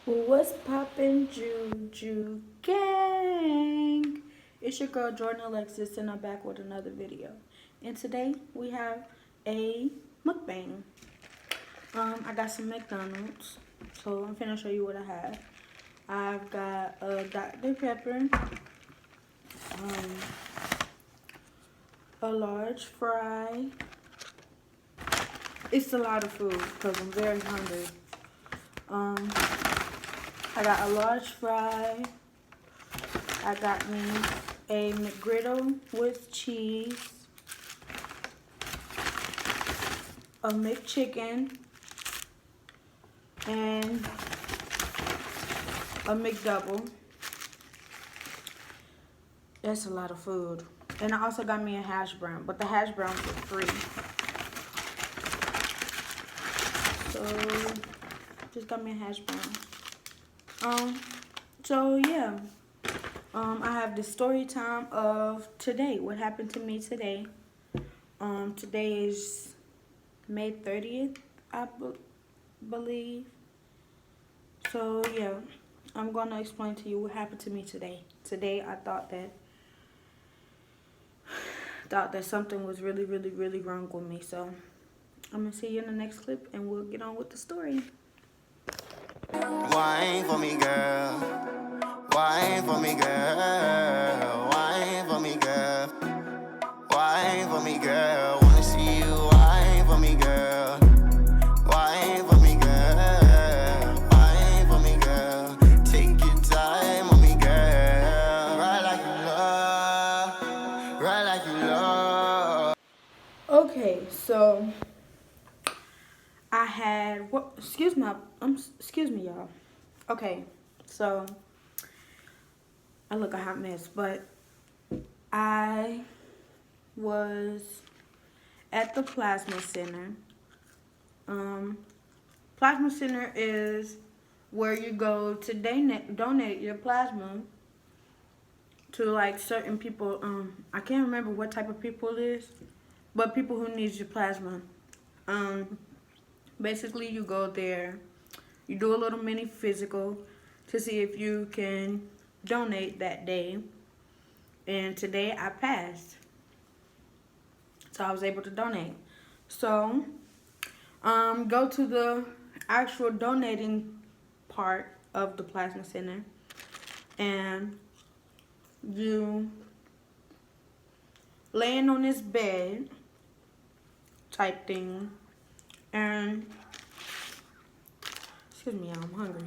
What's poppin', Juju gang? It's your girl Jordan Alexis, and I'm back with another video. And today we have a mukbang. I got some McDonald's, so I'm finna show you what I have. I've got a Dr. Pepper, a large fry. It's a lot of food because I'm very hungry. I got a large fry. I got me a McGriddle with cheese, a McChicken, and a McDouble. That's a lot of food. And I also got me a hash brown, but the hash browns were free. So just got me a hash brown. So yeah. I have the story time of today. What happened to me today? Today is May 30th, I believe. So yeah, I'm gonna explain to you what happened to me today. Today I thought that something was really wrong with me. So I'm gonna see you in the next clip, and we'll get on with the story. Wine for me, girl. Wine for me, girl. Wine for me, girl. Wine for me, girl. Wanna see you wine for me, girl. Wine for me, girl. Wine for me, girl. Take your time on me, girl. Ride like you love. Ride like you love. Okay, so I had what? Excuse me, y'all. Okay, so I look a hot mess, but I was at the plasma center. Plasma center is where you go to donate your plasma to like certain people. I can't remember what type of people it is, but people who need your plasma. Basically, you go there, you do a little mini physical to see if you can donate that day. And today I passed, so I was able to donate. So, go to the actual donating part of the plasma center, and you laying on this bed type thing, and excuse me, I'm hungry.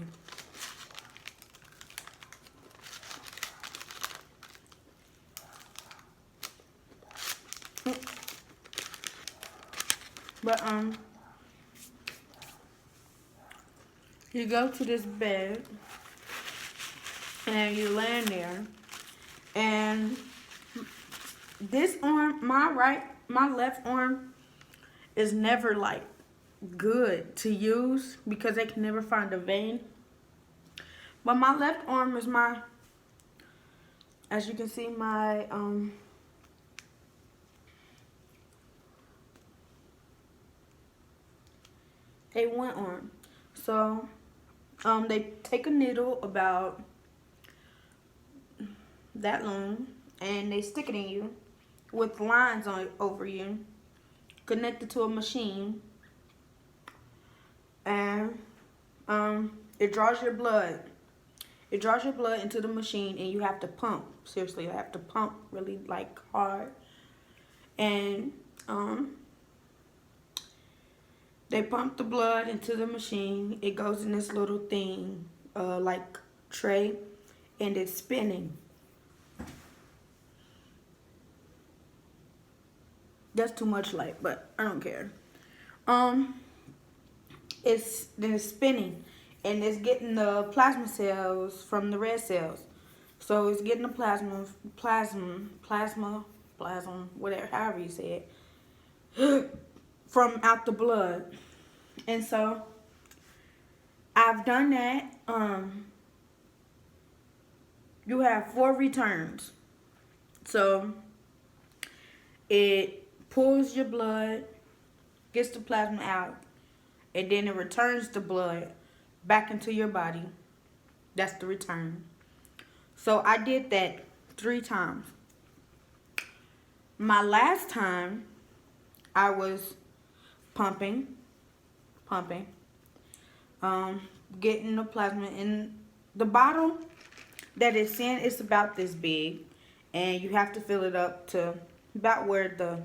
But you go to this bed and you land there, and this arm, my left arm is never like good to use because they can never find a vein. But my left arm is as you can see, my A1 arm. So they take a needle about that long and they stick it in you with lines on over you, connected to a machine, and it draws your blood. It draws your blood into the machine, and you have to pump. Seriously, you have to pump really like hard, and they pump the blood into the machine. It goes in this little thing, like tray, and it's spinning. That's too much light, but I don't care. It's spinning, and it's getting the plasma cells from the red cells. So it's getting the plasma, whatever, however you say it, from out the blood. And so I've done that. You have 4 returns. So it pulls your blood, gets the plasma out, and then it returns the blood back into your body. That's the return. So I did that 3 times. My last time, I was pumping, getting the plasma in the bottle that it's in. It's about this big, and you have to fill it up to about where the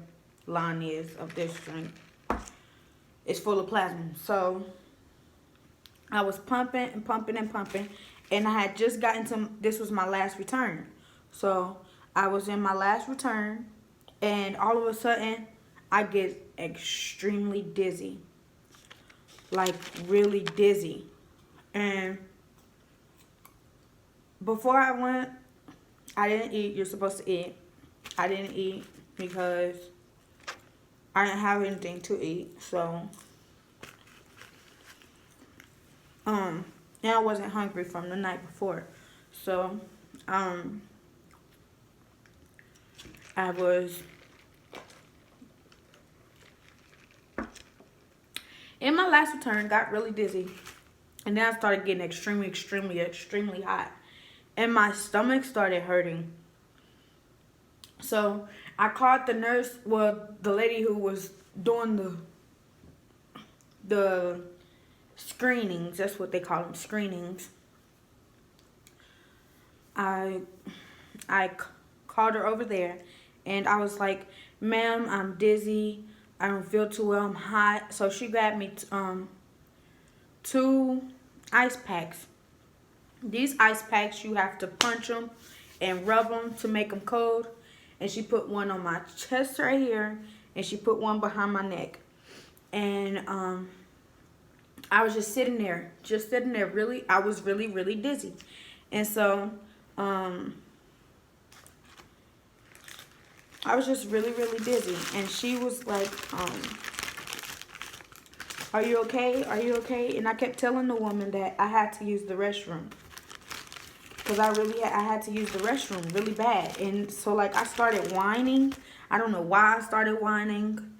line is of this drink. It's full of plasma. So I was pumping and pumping and pumping, and I had just gotten to, this was my last return. So I was in my last return, and all of a sudden, I get extremely dizzy. Like, really dizzy. And before I went, I didn't eat. You're supposed to eat. I didn't eat because I didn't have anything to eat. So, and I wasn't hungry from the night before. So, I was in my last return, got really dizzy. And then I started getting extremely hot. And my stomach started hurting. So I called the nurse, well, the lady who was doing the screenings. That's what they call them, screenings. I called her over there, and I was like, "Ma'am, I'm dizzy. I don't feel too well. I'm hot." So she grabbed me 2 ice packs. These ice packs, you have to punch them and rub them to make them cold. And she put one on my chest right here, and she put one behind my neck. And I was just sitting there, really. I was really dizzy. And so I was just really dizzy. And she was like, "Are you okay? Are you okay?" And I kept telling the woman that I had to use the restroom. Because I had to use the restroom really bad. And so, like, I started whining. I don't know why I started whining,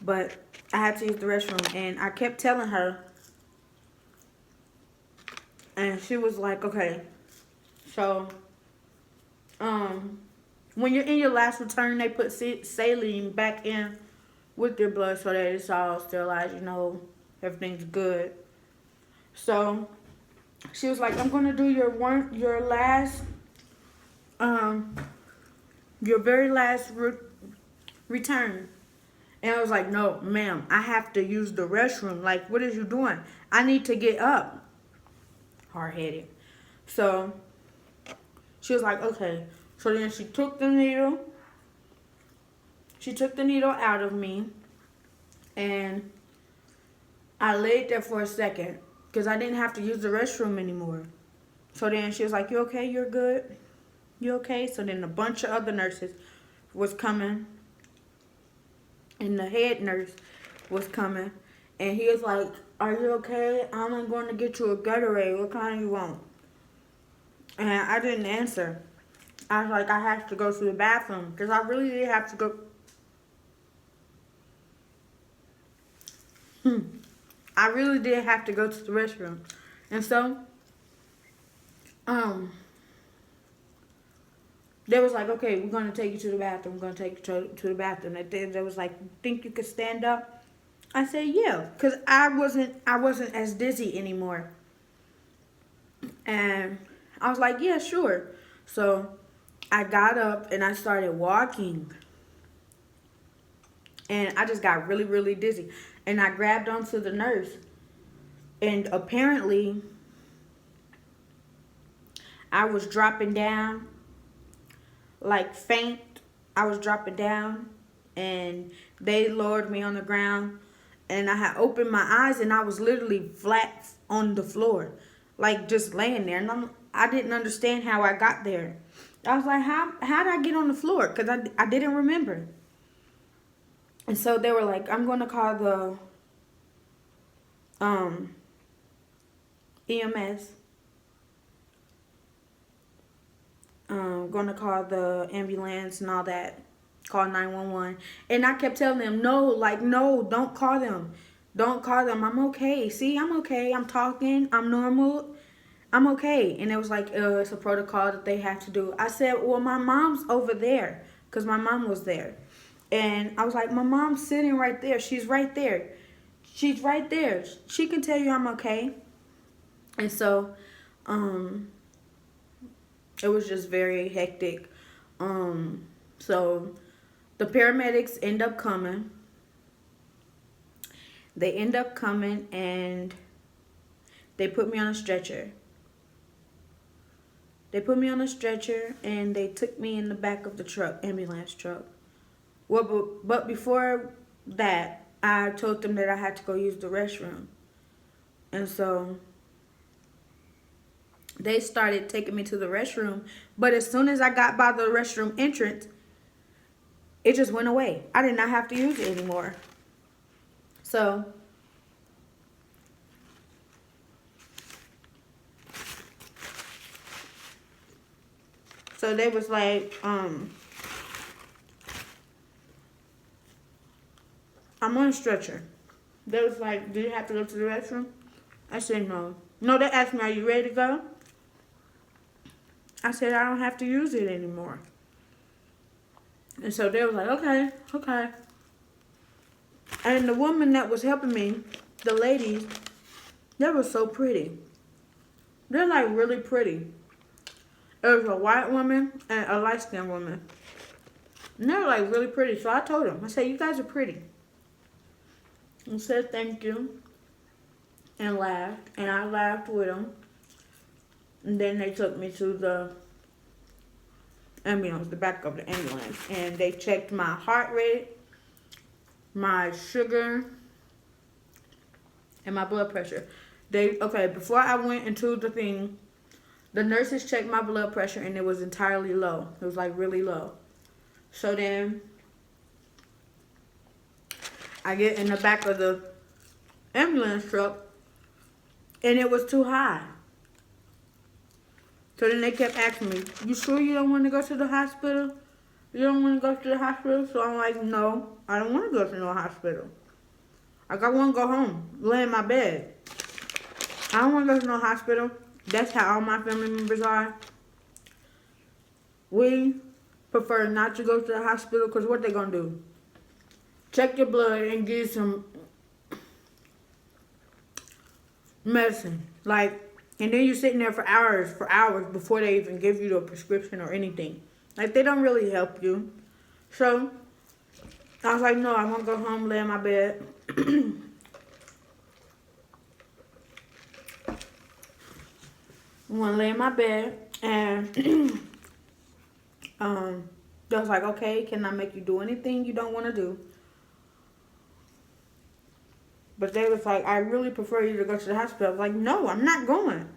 but I had to use the restroom. And I kept telling her. And she was like, "Okay." So, when you're in your last return, they put saline back in with your blood so that it's all sterilized, everything's good. So she was like, "I'm gonna do your last, your very last return." And I was like, "No, ma'am, I have to use the restroom. Like, what is you doing? I need to get up." Hard-headed. So she was like, "Okay." So then she took the needle. She took the needle out of me, and I laid there for a second because I didn't have to use the restroom anymore. So then she was like, "You okay? You're good? You okay?" So then a bunch of other nurses was coming, and the head nurse was coming, and he was like, "Are you okay? I'm going to get you a Gatorade. What kind you want?" And I didn't answer. I was like, "I have to go to the bathroom," because I really did have to go. I really did have to go to the restroom. And so, they was like, "Okay, we're going to take you to the bathroom. We're going to take you to the bathroom." And then they was like, "Think you could stand up?" I said, "Yeah," because I wasn't as dizzy anymore. And I was like, "Yeah, sure." So I got up and I started walking. And I just got really dizzy. And I grabbed onto the nurse. And apparently, I was dropping down, like faint. I was dropping down. And they lowered me on the ground. And I had opened my eyes, and I was literally flat on the floor. Like, just laying there. And I didn't understand how I got there. I was like, how did I get on the floor? Because I didn't remember. And so they were like, "I'm going to call the EMS. I'm going to call the ambulance and all that. Call 911. And I kept telling them, no, don't call them. Don't call them. I'm okay. See, I'm okay. I'm talking. I'm normal. I'm okay. And it was like, it's a protocol that they have to do. I said, well, my mom's over there. Because my mom was there. And I was like, my mom's sitting right there. She's right there. She's right there. She can tell you I'm okay. And so, it was just very hectic. So the paramedics end up coming. They end up coming and they put me on a stretcher. They put me on a stretcher and they took me in the back of the truck, ambulance truck. Well, but before that, I told them that I had to go use the restroom. And so they started taking me to the restroom. But as soon as I got by the restroom entrance, it just went away. I did not have to use it anymore. So they was like, I'm on a stretcher. They was like, do you have to go to the restroom? I said, no. No, they asked me, are you ready to go? I said, I don't have to use it anymore. And so they was like, okay, okay. And the woman that was helping me, the ladies, they were so pretty. They're like really pretty. It was a white woman and a light-skinned woman. And they were like really pretty. So I told them, I said, you guys are pretty. And said thank you. And laughed. And I laughed with them. And then they took me to the ambulance, the back of the ambulance. And they checked my heart rate, my sugar, and my blood pressure. Before I went into the thing, the nurses checked my blood pressure and it was entirely low. It was like really low. So then I get in the back of the ambulance truck and it was too high. So then they kept asking me, you sure you don't want to go to the hospital? You don't want to go to the hospital? So I'm like, no, I don't want to go to no hospital. Like, I want to go home, lay in my bed. I don't want to go to no hospital. That's how all my family members are. We prefer not to go to the hospital because what they going to do? Check your blood and give you some medicine. Like, and then you're sitting there for hours before they even give you the prescription or anything. Like, they don't really help you. So I was like, no, I want to go home, lay in my bed. I want to lay in my bed, and they was like, okay, can I make you do anything you don't want to do? But they was like, I really prefer you to go to the hospital. I was like, no, I'm not going.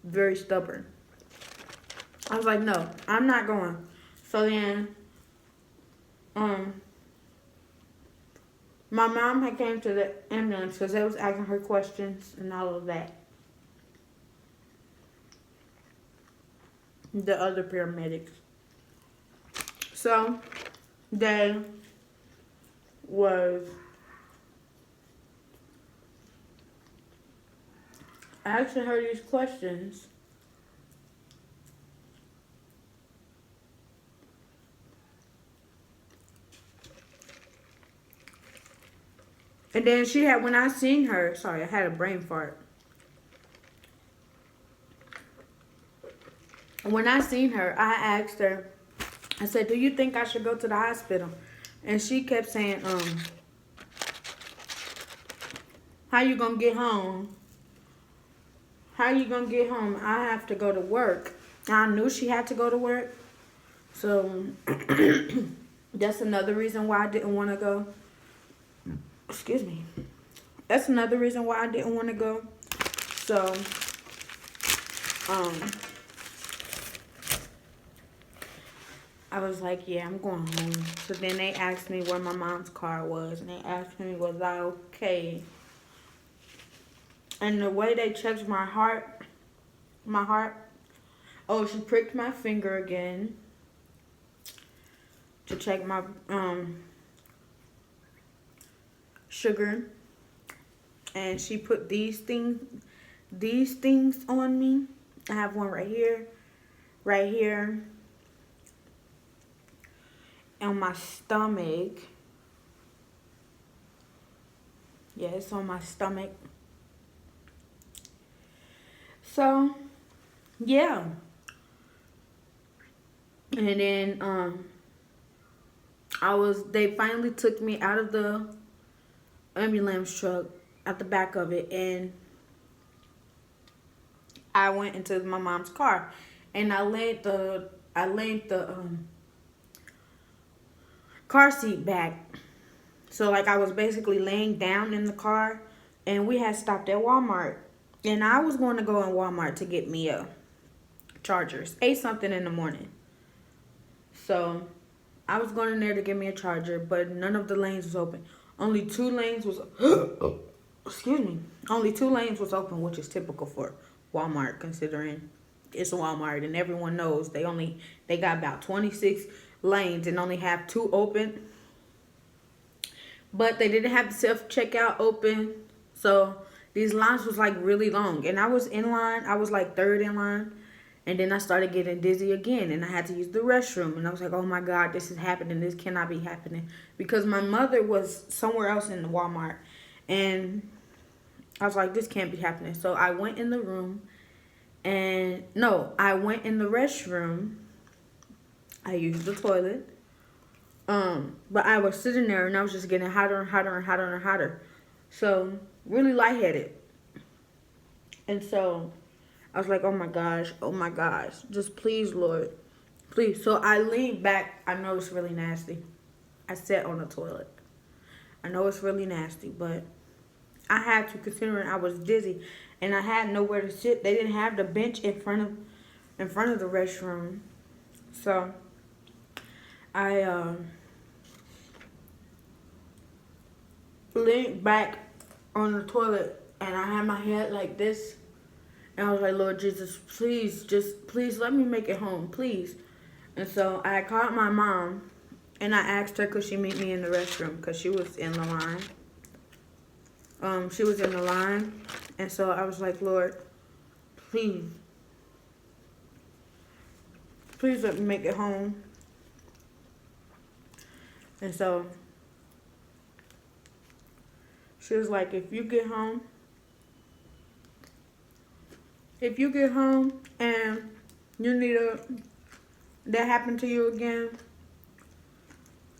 Very stubborn. I was like, no, I'm not going. So then, my mom had came to the ambulance because they was asking her questions and all of that. The other paramedics. So they was asking her these questions. And then she had, when I seen her, sorry, I had a brain fart. When I seen her, I asked her, I said, do you think I should go to the hospital? And she kept saying, how you gonna get home? How you gonna get home? I have to go to work. I knew she had to go to work. So that's another reason why I didn't want to go. Excuse me. That's another reason why I didn't want to go. So, I was like, yeah, I'm going home. So then they asked me where my mom's car was. And they asked me, was I okay? And the way they checked my heart, oh, she pricked my finger again to check my sugar. And she put these things on me. I have one right here, on my stomach. Yeah, it's on my stomach. So, yeah. And then they finally took me out of the ambulance truck at the back of it, and I went into my mom's car, and I laid the car seat back. So like I was basically laying down in the car, and we had stopped at Walmart, and I was going to go in Walmart to get me a charger. 8 something in the morning. So I was going in there to get me a charger, but none of the lanes was open. Only 2 lanes was excuse me. Only 2 lanes was open, which is typical for Walmart, considering it's a Walmart and everyone knows they got about 26 lanes and only have 2 open. But they didn't have the self checkout open, so these lines was like really long. And I was in line. I was like 3rd in line. And then I started getting dizzy again, and I had to use the restroom. And I was like, oh my God, this is happening. This cannot be happening. Because my mother was somewhere else in the Walmart. And I was like, this can't be happening. So I went in the room. I went in the restroom. I used the toilet. But I was sitting there, and I was just getting hotter and hotter and hotter and hotter. So, really lightheaded. And so I was like, oh my gosh, just please, Lord, please. So I leaned back. I know it's really nasty. I sat on the toilet. I know it's really nasty, but I had to, considering I was dizzy and I had nowhere to sit. They didn't have the bench in front of the restroom. So I leaned back on the toilet, and I had my head like this. And I was like, Lord Jesus, please let me make it home, please. And so I called my mom, and I asked her could she meet me in the restroom, because she was in the line. She was in the line. And so I was like, Lord, please let me make it home. And so she was like, if you get home and you need that happened to you again,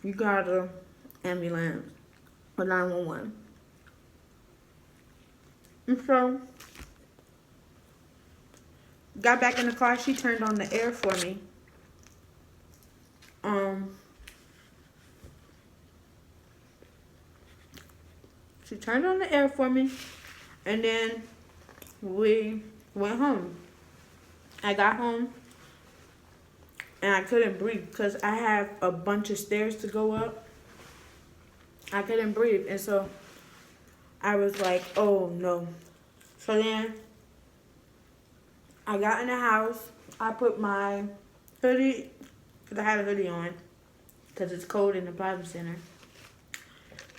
you got a ambulance or 911. And so got back in the car. She turned on the air for me. She turned on the air for me, and then we went home. I got home, and I couldn't breathe because I have a bunch of stairs to go up. I couldn't breathe, and so I was like, oh no. So then I got in the house. I put my hoodie, because I had a hoodie on, because it's cold in the plasma center.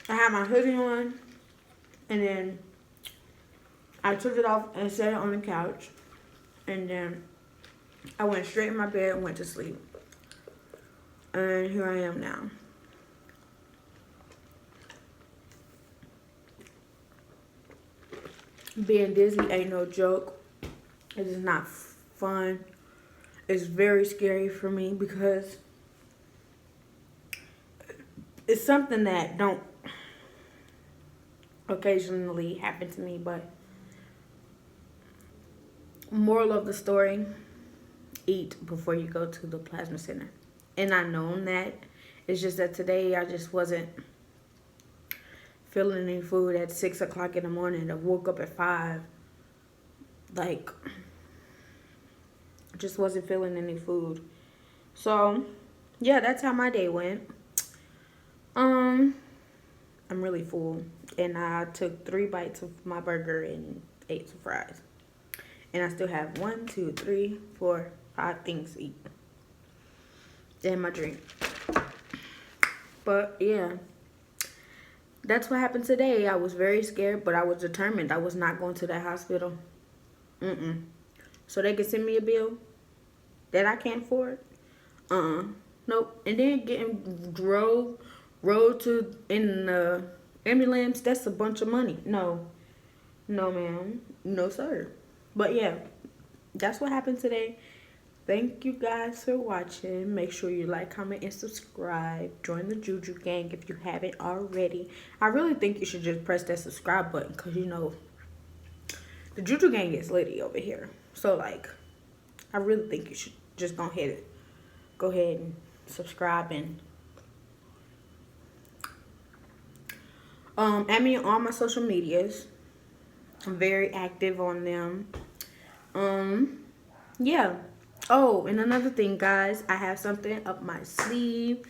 I had my hoodie on, and then I took it off and set it on the couch. And then I went straight in my bed and went to sleep. And here I am now. Being dizzy ain't no joke. It is not fun. It's very scary for me because it's something that don't occasionally happen to me, but moral of the story, eat before you go to the plasma center. And I known that. It's just that today I just wasn't feeling any food at 6 o'clock in the morning. I woke up at 5. Like, I just wasn't feeling any food. So, yeah, that's how my day went. I'm really full. And I took 3 bites of my burger and ate some fries. And I still have 1, 2, 3, 4, 5 things to eat. And my drink. But, yeah. That's what happened today. I was very scared, but I was determined. I was not going to that hospital. so they can send me a bill that I can't afford. Nope. And then getting rolled to in the ambulance, that's a bunch of money. No, ma'am, no sir. But yeah, that's what happened today. Thank you guys for watching. Make sure you like, comment, and subscribe. Join the Juju gang if you haven't already. I really think you should just press that subscribe button, because you know the Juju gang is litty over here. So like, I really think you should just go ahead and subscribe, and add me on all my social medias. I'm very active on them. Yeah. Oh, and another thing, guys, I have something up my sleeve.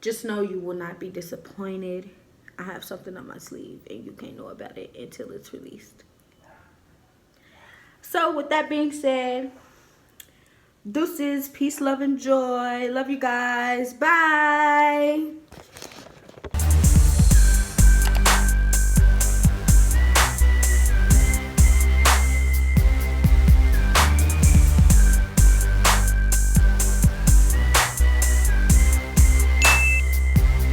Just know you will not be disappointed. I have something up my sleeve, and you can't know about it until it's released. So with that being said, deuces, peace, love, and joy. Love you guys. Bye.